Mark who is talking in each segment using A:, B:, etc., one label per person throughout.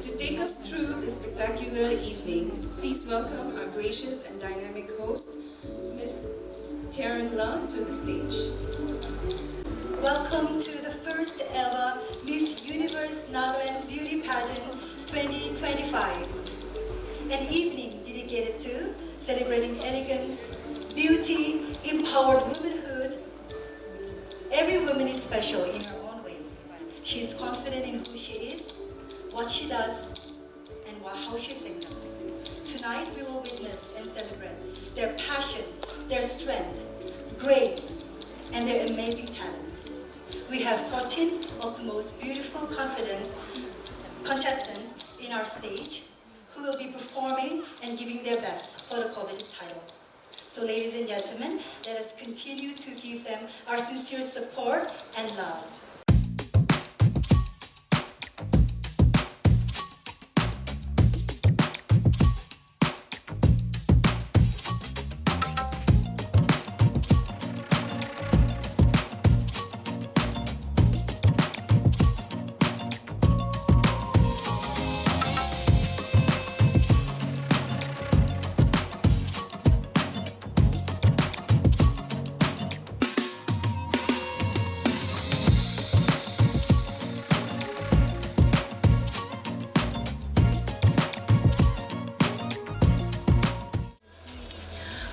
A: To take us through this spectacular evening, please welcome our gracious and dynamic host, Ms. Taryn La, to the stage.
B: Welcome to the first ever Miss Universe Nagaland Beauty Pageant 2025. An evening dedicated to celebrating elegance, beauty, empowered womanhood. Every woman is special in her own way. She is confident in who she is, what she does, and how she thinks. Tonight we will witness and celebrate their passion, their strength, grace, and their amazing talents. We have 14 of the most beautiful contestants in our stage who will be performing and giving their best for the coveted title. So ladies and gentlemen, let us continue to give them our sincere support and love.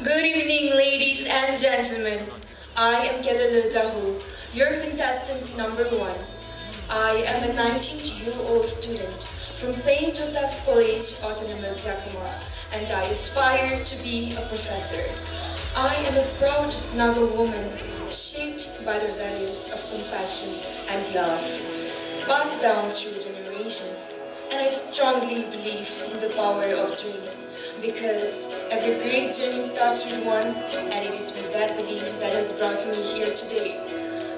C: Good evening, ladies and gentlemen. I am Kelele Dahu, your contestant number 1. I am a 19-year-old student from St. Joseph's College, Autonomous Jakama, and I aspire to be a professor. I am a proud Naga woman, shaped by the values of compassion and love, passed down through generations. And I strongly believe in the power of dreams, because every great journey starts with one, and it is with that belief that has brought me here today.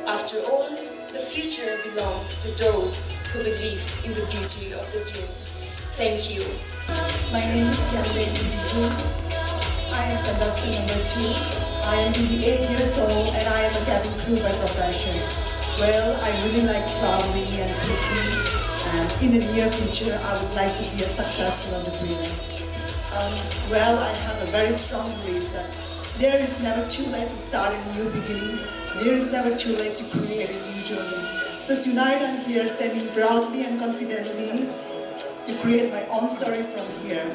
C: After all, the future belongs to those who believe in the beauty of the dreams. Thank you.
D: My name is Kelele. I am contestant number 2. I am 28 years old and I am a cabin crew by profession. Well, I really like traveling and cooking. And in the near future, I would like to be a successful entrepreneur. Well, I have a very strong belief that there is never too late to start a new beginning. There is never too late to create a new journey. So tonight I'm here standing proudly and confidently to create my own story from here.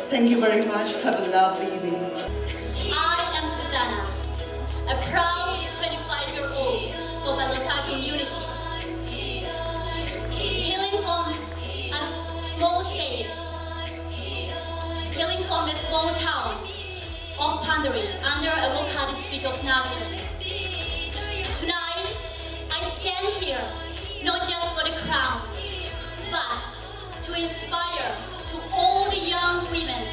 D: Thank you very much. Have a lovely evening.
E: I am Susanna, a proud 25-year-old from my local community. Hailing from a small state, hailing from a small town of Pandari under a local district of Nagaland. Tonight, I stand here not just for the crown, but to inspire to all the young women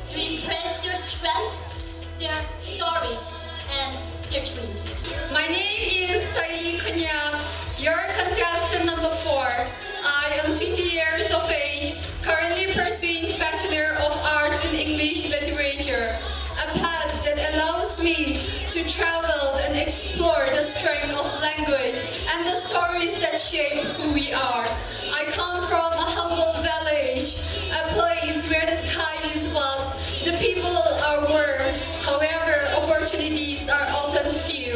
E: to impress their strength, their stories, and their dreams.
F: My name is Taili Kunya, your contestant number 4. I am 20 years of age, currently pursuing Bachelor of Arts in English Literature, a path that allows me to travel and explore the strength of language and the stories that shape who we are. I come from a humble village, a place where the sky is vast, the people are warm, however, opportunities are often few.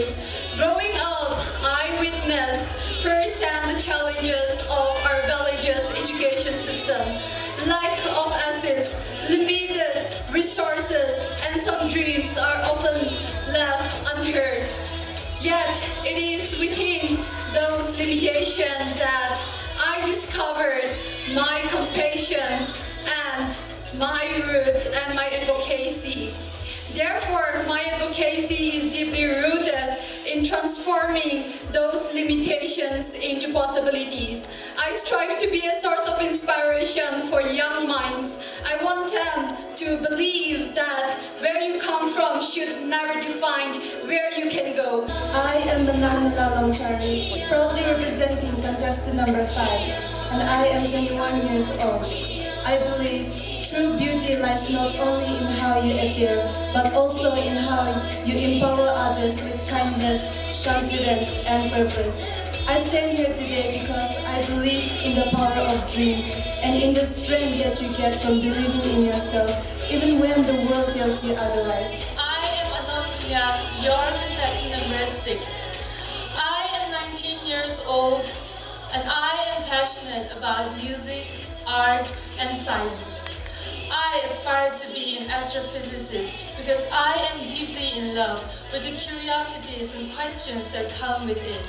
F: Growing up, I witnessed firsthand the challenges of our village's education system. Lack of access, limited resources, and some dreams are often left unheard. Yet, it is within those limitations that I discovered my compassion and my roots and my advocacy. Therefore, my advocacy is deeply rooted in transforming those limitations into possibilities. I strive to be a source of inspiration for young minds. I want them to believe that where you come from should never define where you can go.
G: I am Manamala Longchari, proudly representing contestant number 5, and I am 21 years old. I believe true beauty lies not only in how you appear, but also in how you empower others with kindness, confidence, and purpose. I I stand here today because I believe in the power of dreams and in the strength that you get from believing in yourself, even when the world tells you otherwise.
H: I am Anokia, your contestant number 6. I am 19 years old and I am passionate about music, art, and science. I aspire to be an astrophysicist because I am deeply in love with the curiosities and questions that come with it.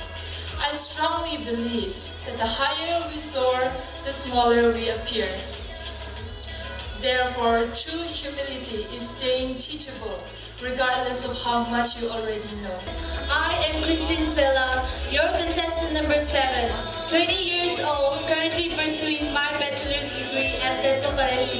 H: I strongly believe that the higher we soar, the smaller we appear. Therefore, true humility is staying teachable, regardless of how much you already know.
C: I am Christine Sela, your contestant number 7, 20 years old, currently pursuing my bachelor's degree at Execellence.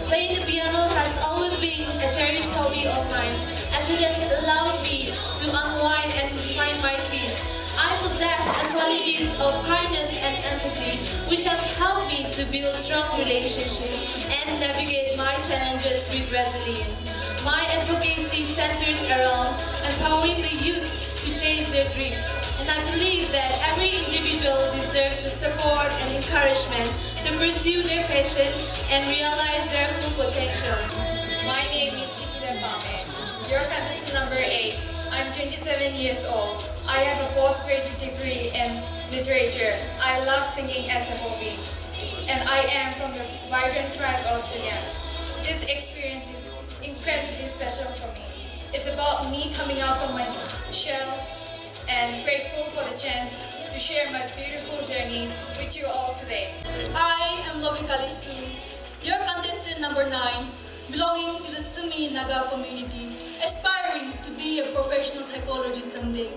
C: Playing the piano has always been a cherished hobby of mine, as it has allowed me to unwind and find my feet. I possess the qualities of kindness and empathy, which have helped me to build strong relationships and navigate my challenges with resilience. My advocacy centers around empowering the youth to chase their dreams, and I believe that every individual deserves the support and encouragement to pursue their passion and realize their full potential.
I: My name is Kikida Pame, your contestant number 8. I'm 27 years old. I have a postgraduate degree in literature. I love singing as a hobby, and I am from the vibrant tribe of Siam. This experience is incredibly special for me. It's about me coming out from my shell and grateful for the chance to share my beautiful journey with you all today.
H: I am Lovika Lisu, your contestant number 9, belonging to the Sumi Naga community, aspiring to be a professional psychologist someday.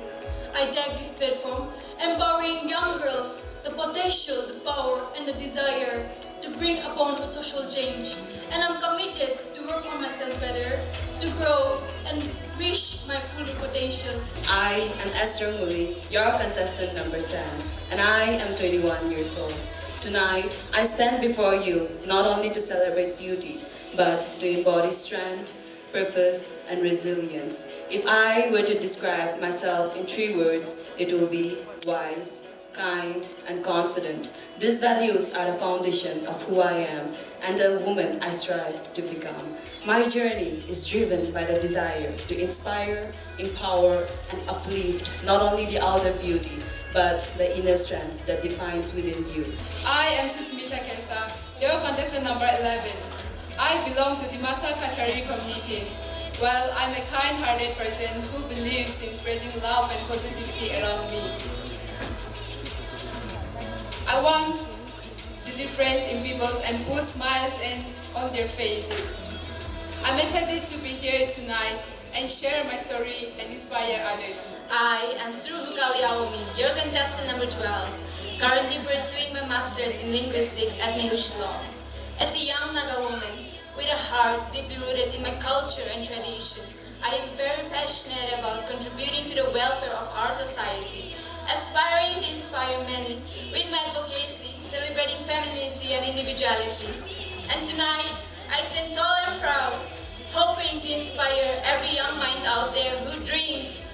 H: I take this platform, empowering young girls the potential, the power, and the desire to bring upon a social change. And I'm committed to work on myself better, to grow and reach my full potential.
J: I am Esther Muli, your contestant number 10, and I am 21 years old. Tonight, I stand before you not only to celebrate beauty, but to embody strength, purpose, and resilience. If I were to describe myself in 3 words, it will be wise, kind, and confident. These values are the foundation of who I am and the woman I strive to become. My journey is driven by the desire to inspire, empower, and uplift not only the outer beauty, but the inner strength that defines within you.
K: I am Susmita Kesa, your contestant number 11. I belong to the Masa Kachari community. Well, I'm a kind-hearted person who believes in spreading love and positivity around me. I want the difference in people and put smiles on their faces. I'm excited to be here tonight and share my story and inspire others.
L: I am Surubukali Aomi, your contestant number 12, currently pursuing my master's in linguistics at Nehushlo. As a young Naga woman, with a heart deeply rooted in my culture and tradition, I am very passionate about contributing to the welfare of our society, aspiring to inspire many with my advocacy, celebrating femininity and individuality. And tonight, I stand tall and proud, hoping to inspire every young mind out there who dreams,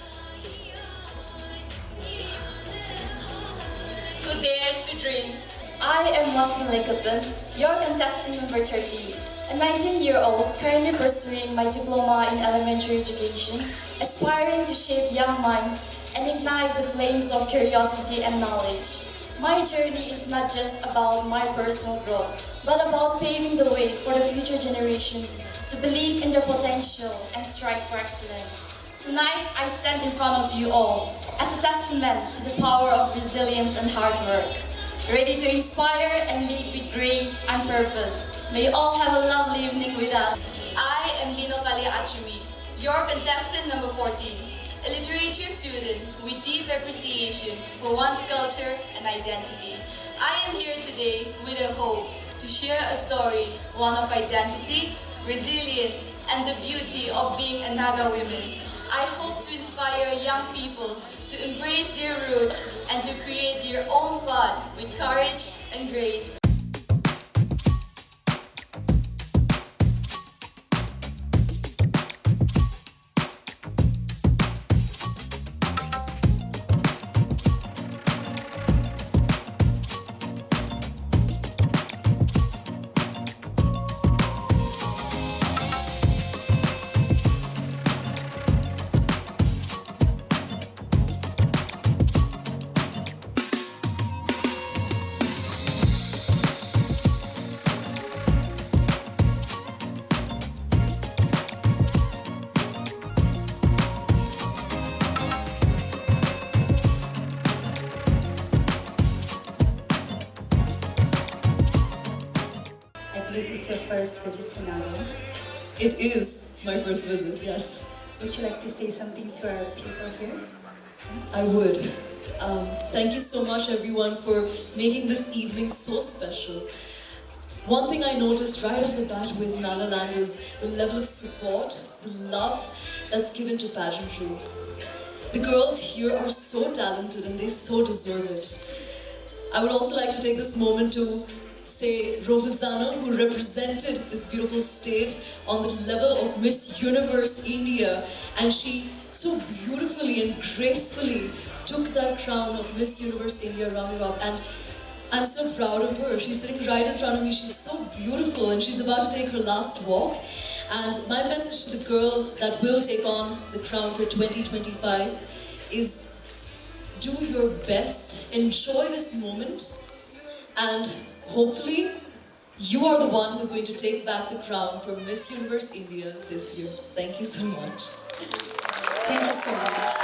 L: who dares to dream.
G: I am Wasan Lekapan, your contestant number 13. A 19-year-old currently pursuing my diploma in elementary education, aspiring to shape young minds and ignite the flames of curiosity and knowledge. My journey is not just about my personal growth, but about paving the way for the future generations to believe in their potential and strive for excellence. Tonight, I stand in front of you all as a testament to the power of resilience and hard work, ready to inspire and lead with grace and purpose. May you all have a lovely evening with us.
H: I am Lino Kalia Achumi, your contestant number 14, a literature student with deep appreciation for one's culture and identity. I am here today with a hope to share a story, one of identity, resilience, and the beauty of being a Naga woman. I hope to inspire young people to embrace their roots and to create their own path with courage and grace.
B: believe it's your first visit to Nagaland.
M: It is my first visit, yes.
B: Would you like to say something to our people here?
M: I would. Thank you so much, everyone, for making this evening so special. One thing I noticed right off the bat with Nagaland is the level of support, the love that's given to pageantry. The girls here are so talented and they so deserve it. I would also like to take this moment to say Rohuzano, who represented this beautiful state on the level of Miss Universe India, and she so beautifully and gracefully took that crown of Miss Universe India runner-up, and I'm so proud of her. She's sitting right in front of me. She's so beautiful and she's about to take her last walk. And my message to the girl that will take on the crown for 2025 is do your best, enjoy this moment, and hopefully you are the one who's going to take back the crown for Miss Universe India this year. Thank you so much.
B: Thank you so much.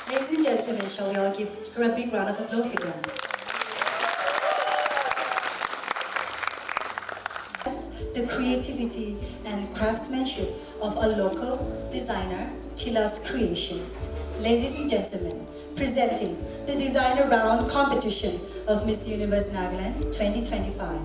B: Ladies and gentlemen, shall we all give her a big round of applause again? The creativity and craftsmanship of a local designer, Tila's creation. Ladies and gentlemen, presenting the Designer Round competition of Miss Universe Nagaland 2025.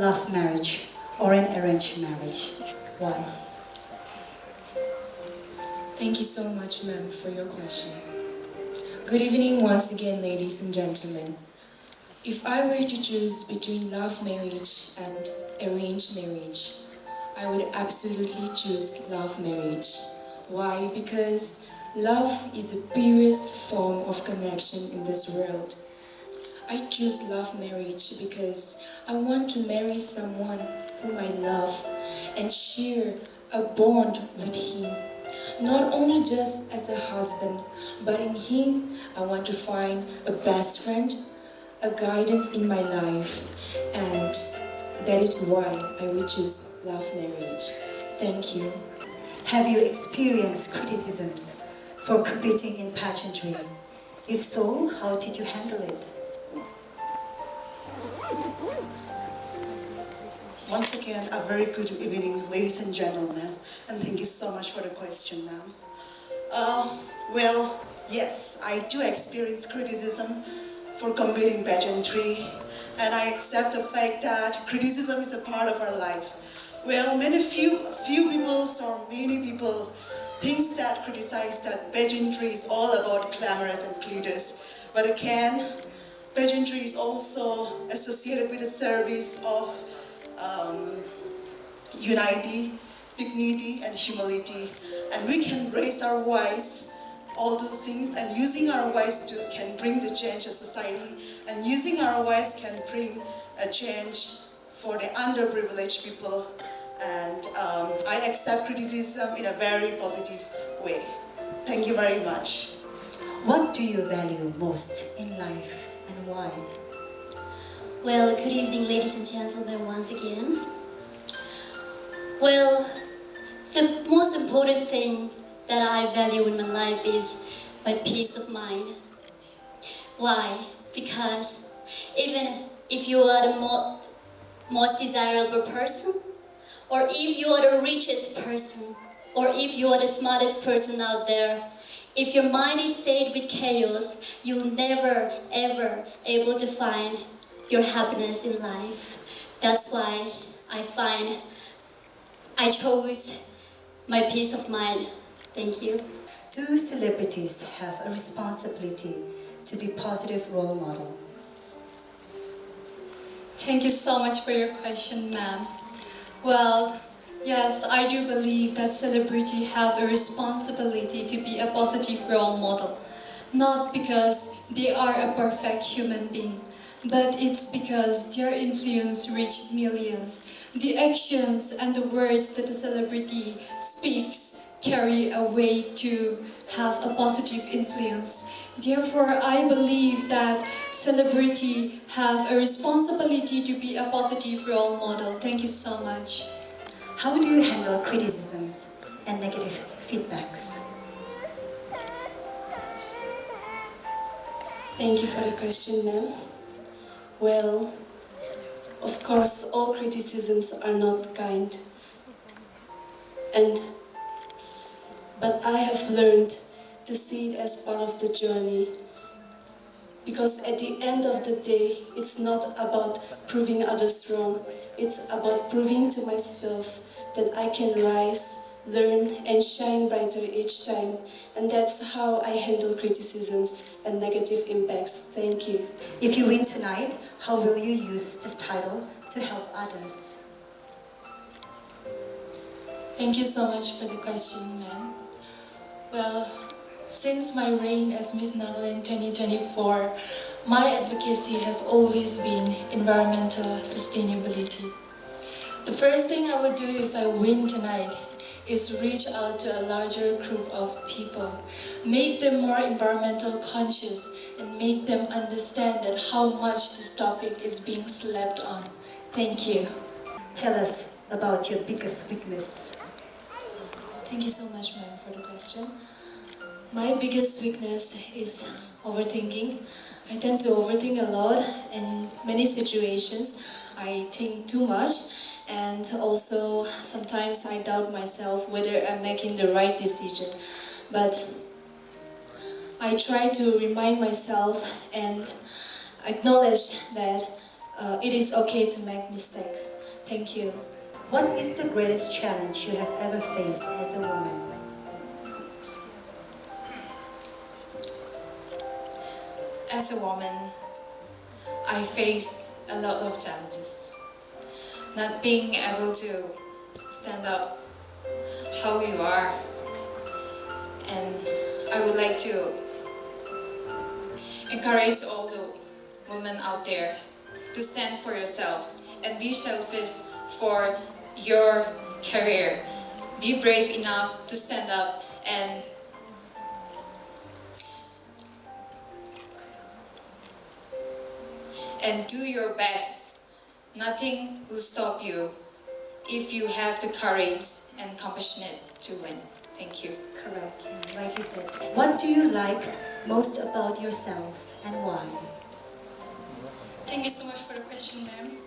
N: love marriage or an arranged marriage? Why?
C: Thank you so much, ma'am, for your question. Good evening once again, ladies and gentlemen. If I were to choose between love marriage and arranged marriage, I would absolutely choose love marriage. Why? Because love is the purest form of connection in this world. I choose love marriage because I want to marry someone whom I love and share a bond with him. Not only just as a husband, but in him I want to find a best friend, a guidance in my life, and that is why I would choose love marriage. Thank you.
N: Have you experienced criticisms for competing in pageantry? If so, how did you handle it?
D: Once again, a very good evening, ladies and gentlemen, and thank you so much for the question, ma'am. Well, yes, I do experience criticism for competing pageantry, and I accept the fact that criticism is a part of our life. Well, few people think that criticize that pageantry is all about glamorous and glitters, but again, pageantry is also associated with the service of unity, dignity, and humility. And we can raise our voice, all those things, and using our voice can bring the change of society, and using our voice can bring a change for the underprivileged people. And I accept criticism in a very positive way. Thank you very much.
N: What do you value most in life and why?
E: Well, good evening, ladies and gentlemen, once again. Well, the most important thing that I value in my life is my peace of mind. Why? Because even if you are the most desirable person, or if you are the richest person, or if you are the smartest person out there, if your mind is said with chaos, you'll never ever able to find your happiness in life. That's why I chose my peace of mind. Thank you.
N: Do celebrities have a responsibility to be positive role model?
F: Thank you so much for your question, ma'am. Well, yes, I do believe that celebrities have a responsibility to be a positive role model. Not because they are a perfect human being, but it's because their influence reaches millions. The actions and the words that the celebrity speaks carry a weight to have a positive influence. Therefore, I believe that celebrities have a responsibility to be a positive role model. Thank you so much.
N: How do you handle criticisms and negative feedbacks?
G: Thank you for the question, ma'am. Well, of course, all criticisms are not kind. But I have learned to see it as part of the journey. Because at the end of the day, it's not about proving others wrong. It's about proving to myself that I can rise, learn, and shine brighter each time. And that's how I handle criticisms and negative impacts. Thank you.
N: If you win tonight, how will you use this title to help others?
O: Thank you so much for the question, ma'am. Well, since my reign as Miss Nagaland 2024, my advocacy has always been environmental sustainability. The first thing I would do if I win tonight is reach out to a larger group of people, make them more environmental conscious, and make them understand that how much this topic is being slept on. Thank you.
N: Tell us about your biggest weakness.
O: Thank you so much, ma'am, for the question. My biggest weakness is overthinking. I tend to overthink a lot in many situations. I think too much, and also sometimes I doubt myself whether I'm making the right decision. But I try to remind myself and acknowledge that it is okay to make mistakes. Thank you.
N: What is the greatest challenge you have ever faced as a woman?
O: As a woman, I face a lot of challenges. Not being able to stand up how you are. And I would like to encourage all the women out there to stand for yourself and be selfish for your career. Be brave enough to stand up and do your best. Nothing will stop you if you have the courage and compassionate to win. Thank you.
N: Correct. And like you said, what do you like most about yourself and why?
P: Thank you so much for the question, ma'am.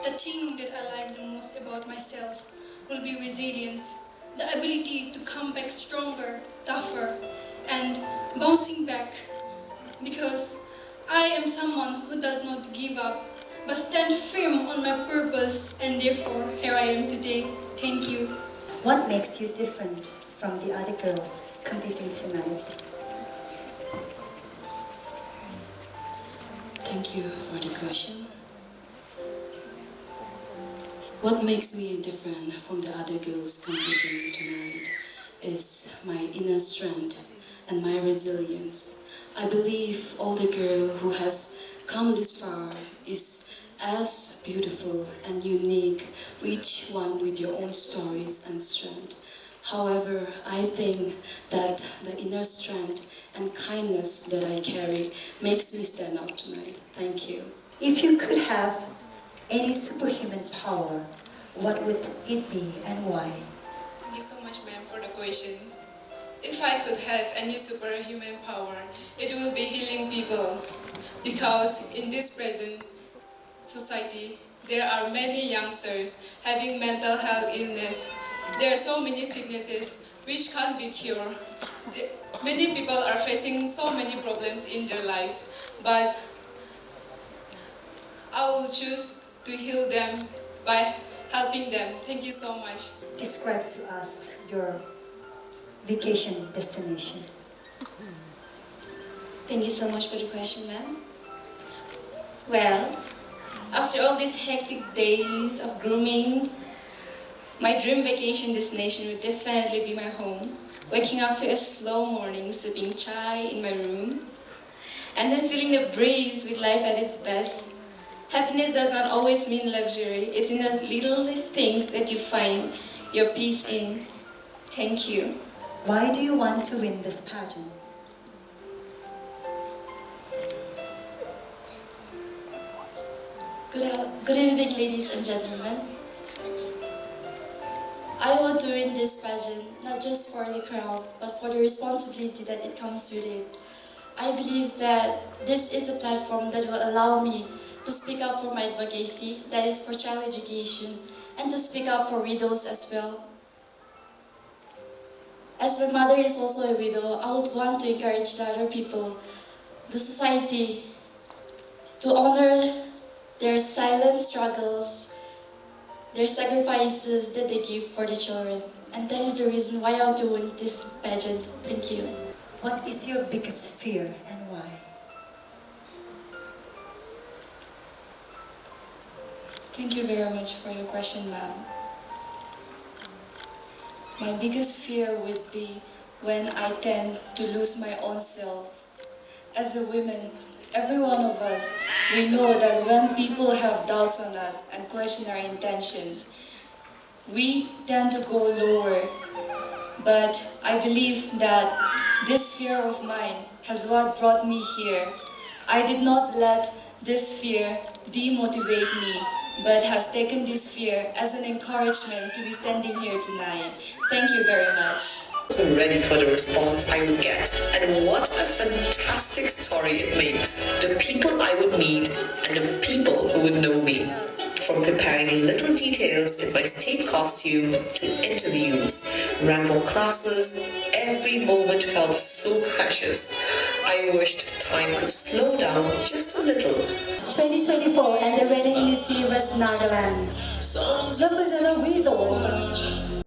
P: The thing that I like the most about myself will be resilience, the ability to come back stronger, tougher, and bouncing back. Because I am someone who does not give up, but stand firm on my purpose, and therefore here I am today. Thank you.
N: What makes you different from the other girls competing tonight?
Q: Thank you for the question. What makes me different from the other girls competing tonight is my inner strength and my resilience. I believe all the girl who has come this far is as beautiful and unique, each one with your own stories and strength. However, I think that the inner strength and kindness that I carry makes me stand up tonight. Thank you.
N: If you could have any superhuman power, what would it be and why?
K: Thank you so much, ma'am, for the question. If I could have any superhuman power, it will be healing people. Because in this present society, there are many youngsters having mental health illness. There are so many sicknesses which can't be cured. Many people are facing so many problems in their lives, but I will choose to heal them by helping them. Thank you so much.
N: Describe to us your vacation destination.
R: Thank you so much for the question, ma'am. Well, after all these hectic days of grooming, my dream vacation destination would definitely be my home. Waking up to a slow morning, sipping chai in my room, and then feeling the breeze with life at its best. Happiness does not always mean luxury. It's in the littlest things that you find your peace in. Thank you.
N: Why do you want to win this pageant?
R: Good evening, ladies and gentlemen. I want to win this pageant not just for the crown, but for the responsibility that it comes with it. I believe that this is a platform that will allow me to speak up for my advocacy, that is for child education, and to speak up for widows as well. As my mother is also a widow, I would want to encourage the other people, the society, to honor their silent struggles, their sacrifices that they give for the children. And that is the reason why I want to win this pageant. Thank you.
N: What is your biggest fear and why?
O: Thank you very much for your question, ma'am. My biggest fear would be when I tend to lose my own self. As a woman, every one of us, we know that when people have doubts on us and question our intentions, we tend to go lower. But I believe that this fear of mine has what brought me here. I did not let this fear demotivate me, but has taken this fear as an encouragement to be standing here tonight. Thank you very much.
S: I'm ready for the response I would get, and what a fantastic story it makes. The people I would meet and the people who would know me. from preparing little details in my state costume to interviews, ramp-up classes, every moment felt so precious. I wished time could slow down just a little.
B: 2024 and the reigning Miss Universe Nagaland. Representative Weasel.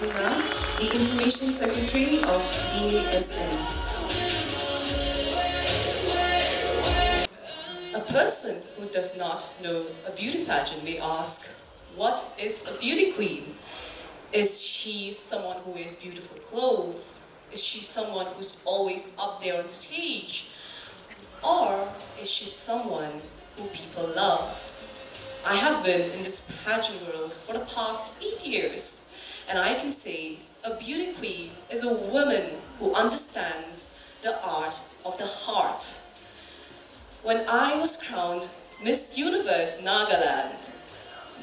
A: The Information Secretary of BASN.
J: A person who does not know a beauty pageant may ask, what is a beauty queen? Is she someone who wears beautiful clothes? Is she someone who's always up there on stage? Or is she someone who people love? I have been in this pageant world for the past 8 years, and I can say a beauty queen is a woman who understands the art of the heart. When I was crowned Miss Universe Nagaland,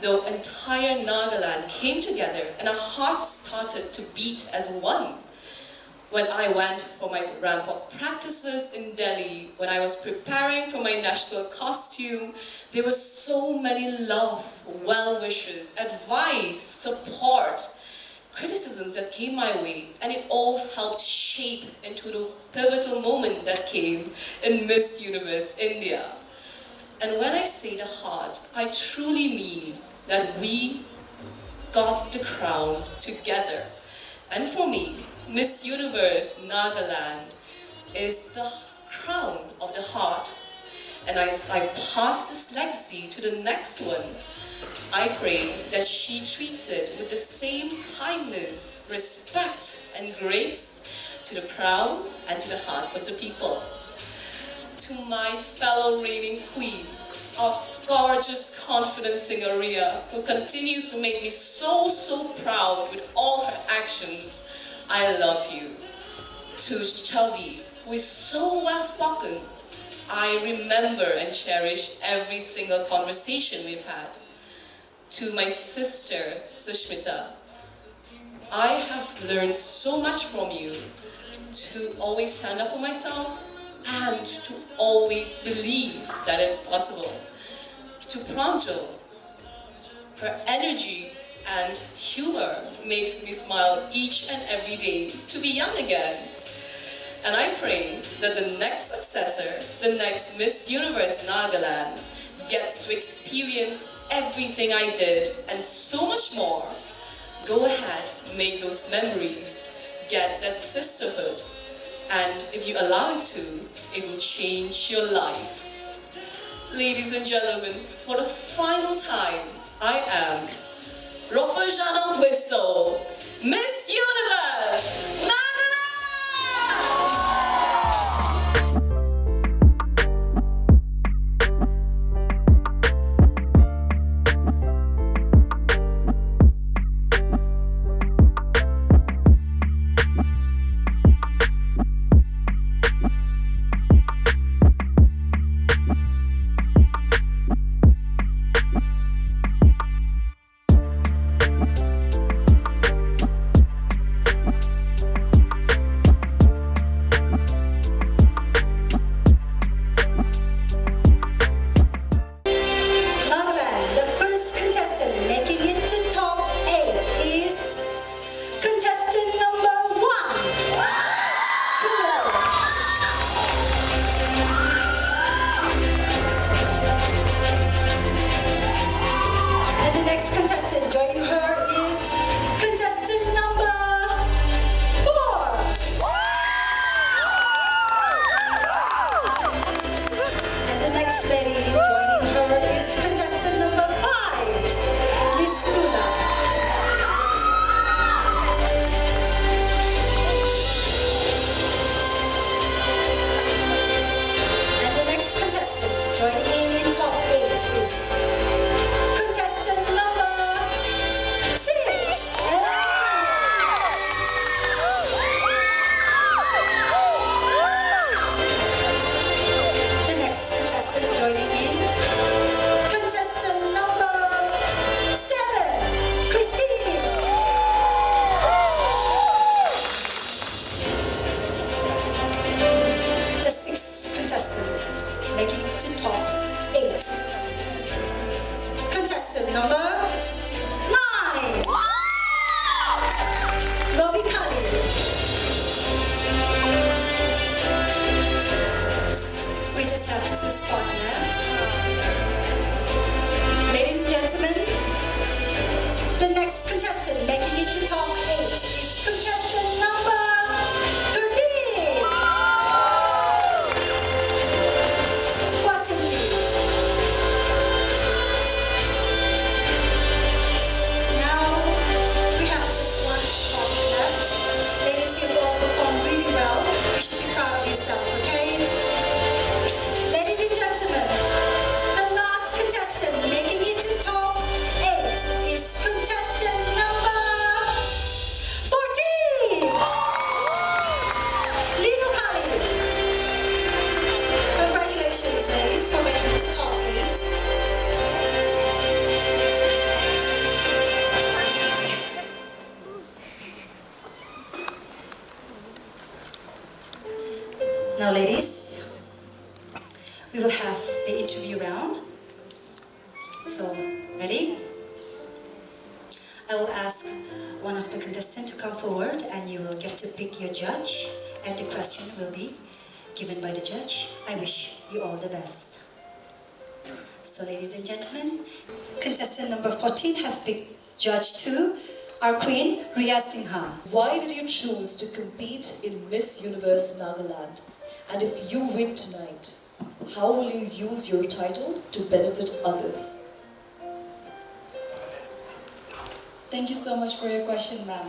J: the entire Nagaland came together and our hearts started to beat as one. When I went for my ramp-up practices in Delhi, when I was preparing for my national costume, there were so many love, well wishes, advice, support, criticisms that came my way, and it all helped shape into the pivotal moment that came in Miss Universe India. And when I say the heart, I truly mean that we got the crown together. And for me, Miss Universe Nagaland is the crown of the heart. And as I pass this legacy to the next one, I pray that she treats it with the same kindness, respect, and grace to the crown and to the hearts of the people. To my fellow reigning queens of gorgeous, confident Singaria, who continues to make me so proud with all her actions, I love you. To Chavi, who is so well spoken, I remember and cherish every single conversation we've had. To my sister, Sushmita, I have learned so much from you to always stand up for myself and to always believe that it's possible. To Pranjal, her energy and humor makes me smile each and every day to be young again. And I pray that the next successor, the next Miss Universe Nagaland, gets to experience everything I did and so much more. Go ahead, make those memories, get that sisterhood, and if you allow it to, it will change your life. Ladies and gentlemen, for the final time, I am Rofajana Whistle, Miss Universe Nagaland!
N: making it to top 8. Contestant number 9. Lobi Kali. We just have 2 spots left. Ladies and gentlemen, the next contestant making it to top 8 is contestant number 13. Possibly. Now we have just 1 spot left. Ladies, you've all performed really well. You should be proud of yourself, okay? Ladies and gentlemen, the last contestant making it to top 8 is contestant number 14. Lino Kali. Congratulations, ladies, for making it to top 8. Now, ladies, we will have the interview round. So, ready? I will ask one of the contestants to come forward and you will get to pick your judge and the question will be given by the judge. I wish you all the best. So, ladies and gentlemen, contestant number 14 have picked Judge 2, our queen, Riya Singha.
M: Why did you choose to compete in Miss Universe Nagaland? And if you win tonight, how will you use your title to benefit others?
T: Thank you so much for your question, ma'am.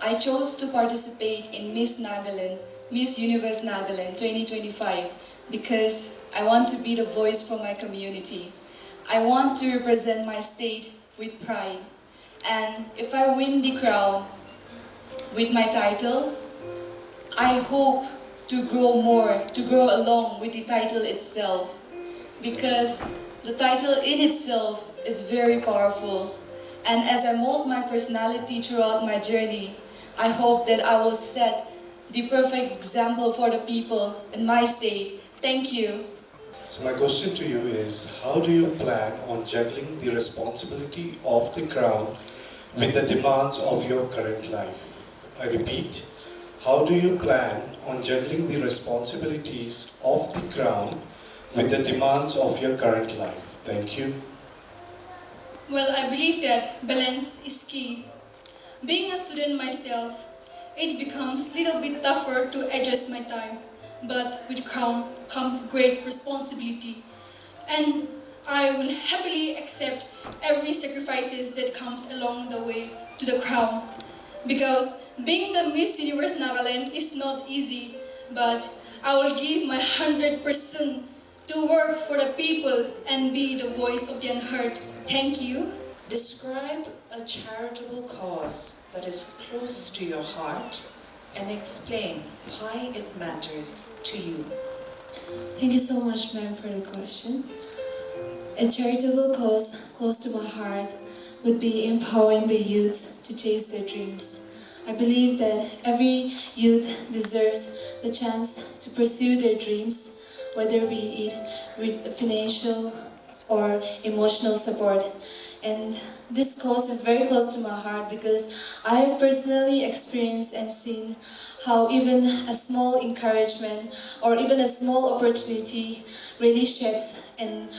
T: I chose to participate in Miss Nagaland, Miss Universe Nagaland 2025 because I want to be the voice for my community. I want to represent my state with pride. And if I win the crown with my title, I hope to grow more, to grow along with the title itself, because the title in itself is very powerful. And as I mold my personality throughout my journey, I hope that I will set the perfect example for the people in my state. Thank you.
U: So my question to you is, how do you plan on juggling the responsibility of the crown with the demands of your current life? I repeat, how do you plan on juggling the responsibilities of the crown with the demands of your current life? Thank you.
P: Well, I believe that balance is key. Being a student myself, it becomes a little bit tougher to adjust my time, but with crown comes great responsibility. And I will happily accept every sacrifices that comes along the way to the crown. Because being the Miss Universe Nagaland is not easy, but I will give my 100% to work for the people and be the voice of the unheard. Thank you.
V: Describe a charitable cause that is close to your heart and explain why it matters to you.
W: Thank you so much, ma'am, for the question. A charitable cause close to my heart would be empowering the youth to chase their dreams. I believe that every youth deserves the chance to pursue their dreams, whether be it with financial or emotional support. And this cause is very close to my heart because I have personally experienced and seen how even a small encouragement or even a small opportunity really shapes and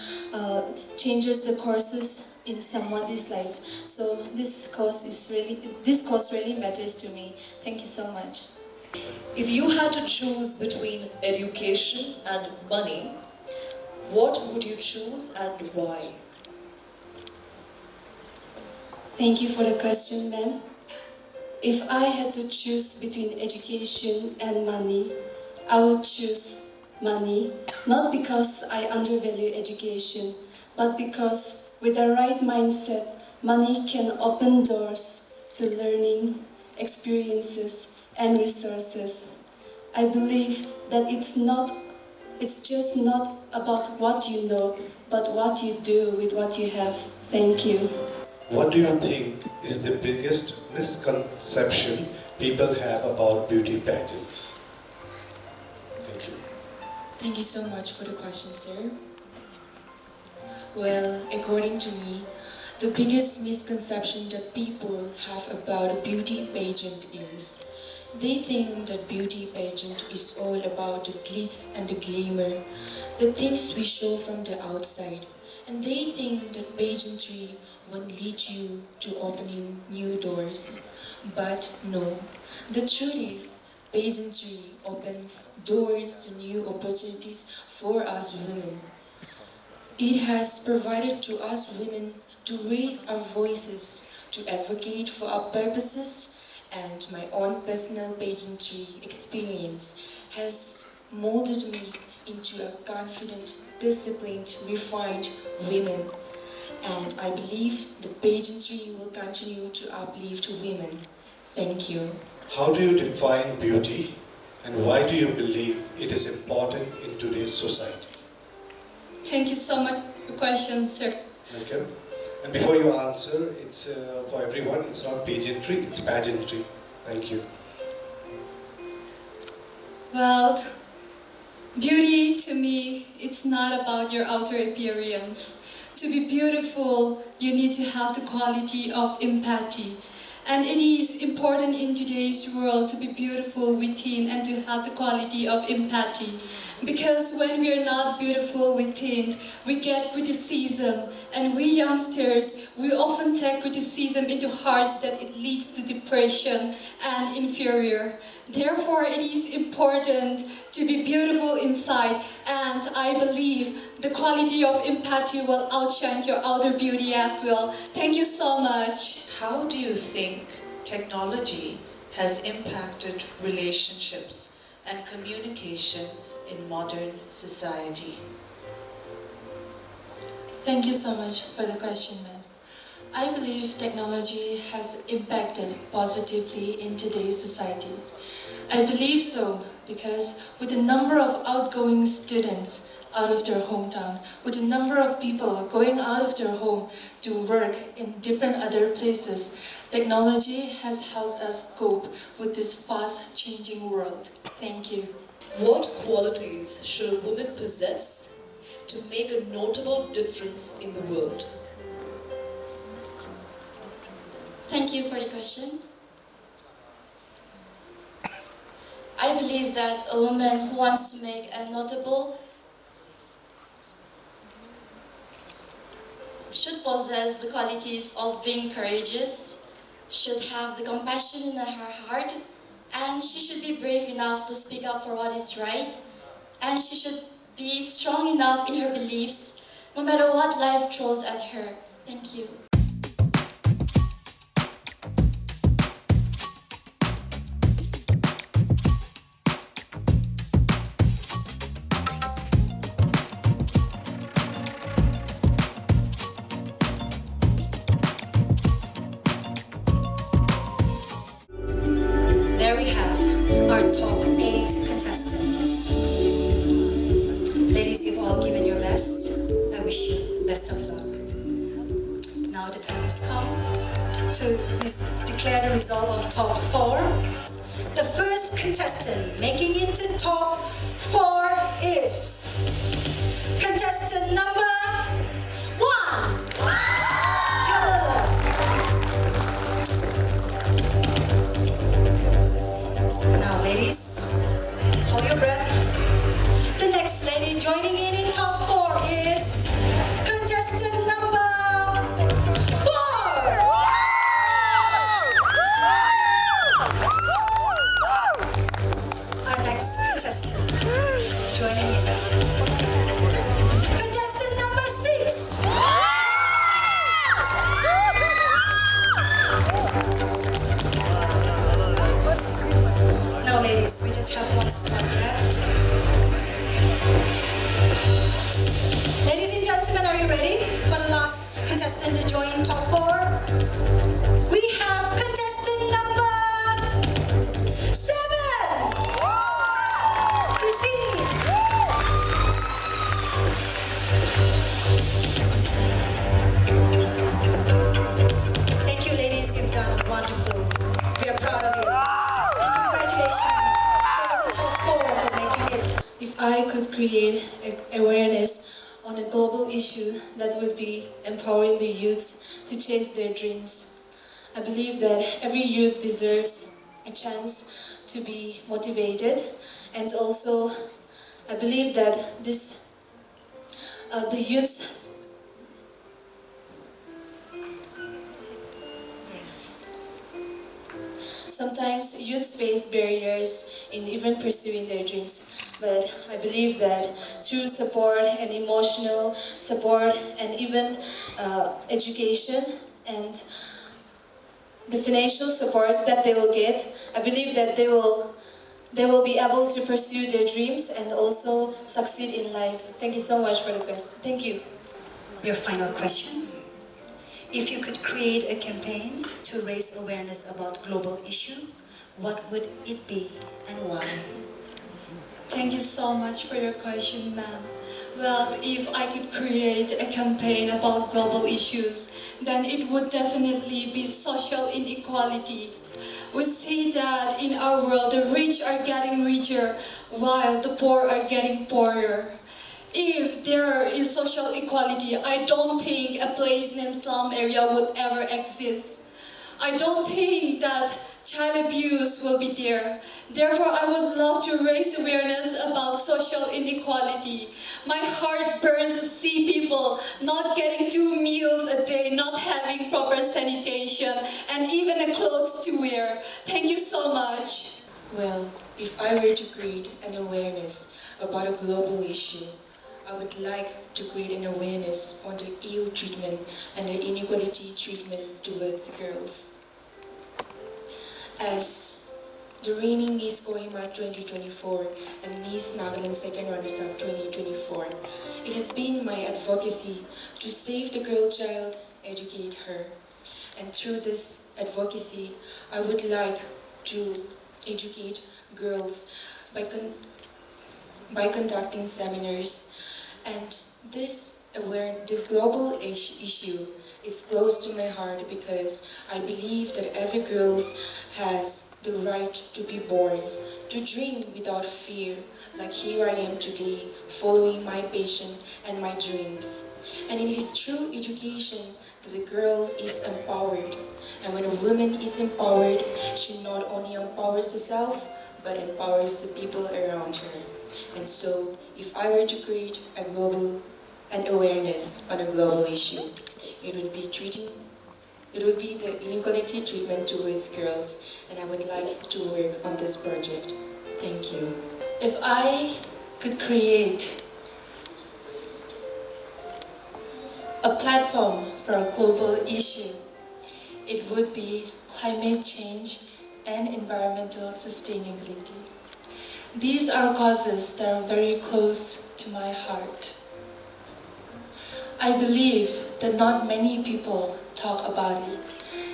W: changes the courses in someone's life. So this cause really matters to me. Thank you so much.
M: If you had to choose between education and money, what would you choose and why?
W: Thank you for the question, ma'am. If I had to choose between education and money, I would choose money, not because I undervalue education, but because with the right mindset, money can open doors to learning, experiences, and resources. I believe that it's just not about what you know, but what you do with what you have. Thank you.
U: What do you think is the biggest misconception people have about beauty pageants? Thank you.
C: Thank you so much for the question, sir. Well, according to me, the biggest misconception that people have about a beauty pageant is they think that beauty pageant is all about the glitz and the glamour, the things we show from the outside. And they think that pageantry won't lead you to opening new doors. But no, the truth is, pageantry opens doors to new opportunities for us women. It has provided to us women to raise our voices, to advocate for our purposes, and my own personal pageantry experience has molded me into a confident, disciplined, refined woman. And I believe that pageantry will continue to uplift women. Thank you.
U: How do you define beauty, and why do you believe it is important in today's society?
P: Thank you so much for the question, sir.
U: Welcome. And before you answer, it's for everyone, it's not pageantry, it's pageantry. Thank you.
P: Well, beauty to me, it's not about your outer appearance. To be beautiful, you need to have the quality of empathy. And it is important in today's world to be beautiful within and to have the quality of empathy. Because when we are not beautiful within, we get criticism. And we youngsters, we often take criticism into hearts that it leads to depression and inferior. Therefore, it is important to be beautiful inside. And I believe the quality of empathy will outshine your outer beauty as well. Thank you so much.
V: How do you think technology has impacted relationships and communication in modern society?
O: Thank you so much for the question, ma'am. I believe technology has impacted positively in today's society. I believe so because with the number of outgoing students out of their hometown, with the number of people going out of their home to work in different other places, technology has helped us cope with this fast-changing world. Thank you.
M: What qualities should a woman possess to make a notable difference in the world?
E: Thank you for the question. I believe that a woman who wants to make a notable should possess the qualities of being courageous, should have the compassion in her heart, and she should be brave enough to speak up for what is right, and she should be strong enough in her beliefs, no matter what life throws at her. Thank you.
N: There we have our top 8 contestants. Ladies, you've all given your best. I wish you best of luck. Now the time has come to declare the result of top 4. The first contestant making it to top 4 is contestant number 1. Now, ladies, hold your breath. The next lady joining in top 4 is contestant number 4. Our next contestant joining in. Contestant number 6. Now, ladies, we just have one spot left. Ladies and gentlemen, are you ready for the last contestant to join top 4? We have contestant number 7, Christine. Thank you, ladies. You've done wonderful. We are proud of you. And congratulations to all top 4 for making it.
O: If
W: I could create awareness on a global issue that would be empowering the youths to chase their dreams. I believe that every youth deserves a chance to be motivated, and also I believe that the youths. Sometimes youths face barriers in even pursuing their dreams, but I believe that through support and emotional support and even education and the financial support that they will get, I believe that they will be able to pursue their dreams and also succeed in life. Thank you so much for the question. Thank you.
N: Your final question. If you could create a campaign to raise awareness about global issue, what would it be and why?
O: Thank you so much for your question, ma'am. Well, if I could create a campaign about global issues, then it would definitely be social inequality. We see that in our world, the rich are getting richer while the poor are getting poorer. If there is social equality, I don't think a place named slum area would ever exist. I don't think that child abuse will be there. Therefore, I would love to raise awareness about social inequality. My heart burns to see people not getting 2 meals a day, not having proper sanitation, and even a clothes to wear. Thank you so much.
H: Well, if I were to create an awareness about a global issue, I would like to create an awareness on the ill treatment and the inequality treatment towards girls. As the reigning Miss Kohima 2024 and Miss Nagaland second runners-up 2024, it has been my advocacy to save the girl child, educate her. And through this advocacy, I would like to educate girls by conducting seminars. And this global issue is close to my heart because I believe that every girl has the right to be born, to dream without fear, like here I am today, following my passion and my dreams. And it is through education that the girl is empowered. And when a woman is empowered, she not only empowers herself, but empowers the people around her. And so, if I were to create an awareness on a global issue, it would be the inequality treatment towards girls, and I would like to work on this project. Thank you.
O: If I could create a platform for a global issue, it would be climate change and environmental sustainability. These are causes that are very close to my heart. I believe that not many people talk about it,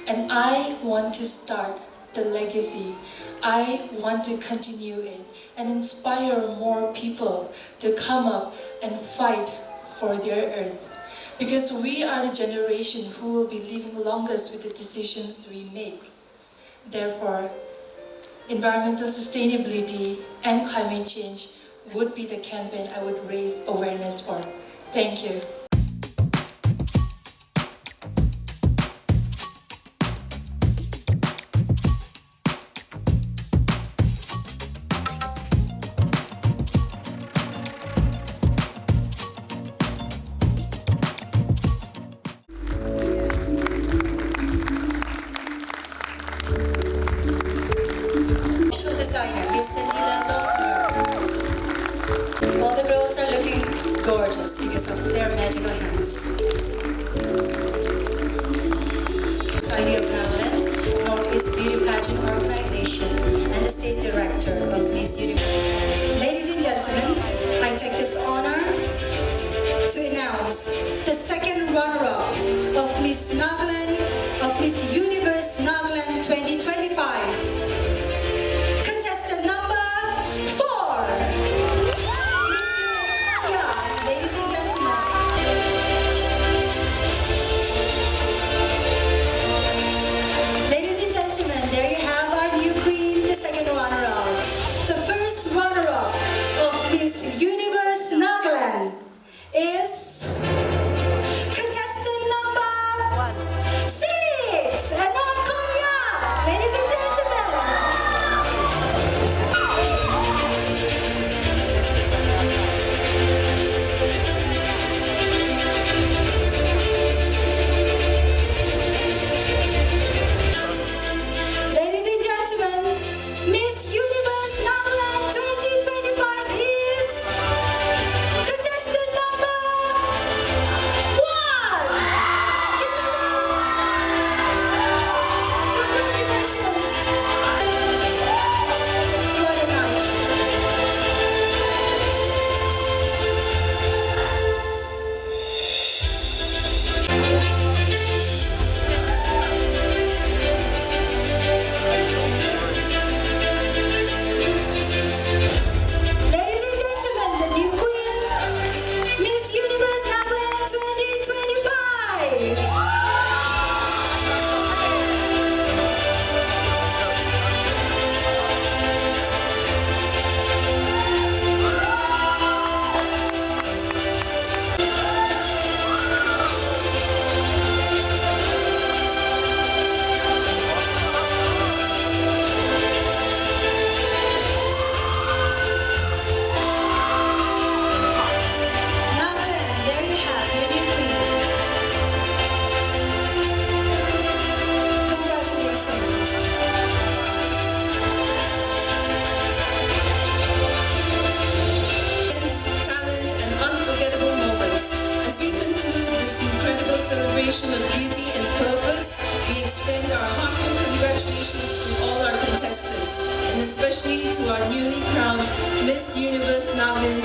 O: and I want to start the legacy. I want to continue it and inspire more people to come up and fight for their earth, because we are the generation who will be living longest with the decisions we make. Therefore, environmental sustainability and climate change would be the campaign I would raise awareness for. Thank you.
N: All the girls are looking gorgeous because of their magical hands. Society of Nagaland, Northeast Beauty Pageant Organization, and the State Director of Miss Universe. Ladies and gentlemen, I take this honor to announce the second runner-up of Miss Nagaland, of Miss Universe Nagaland 2025. Contestant number 4. Ladies and gentlemen. Ladies and gentlemen, there you have our new queen, the second runner-up. The first runner-up of Miss
A: intersection of beauty and purpose, we extend our heartfelt congratulations to all our contestants, and especially to our newly crowned Miss Universe Nagaland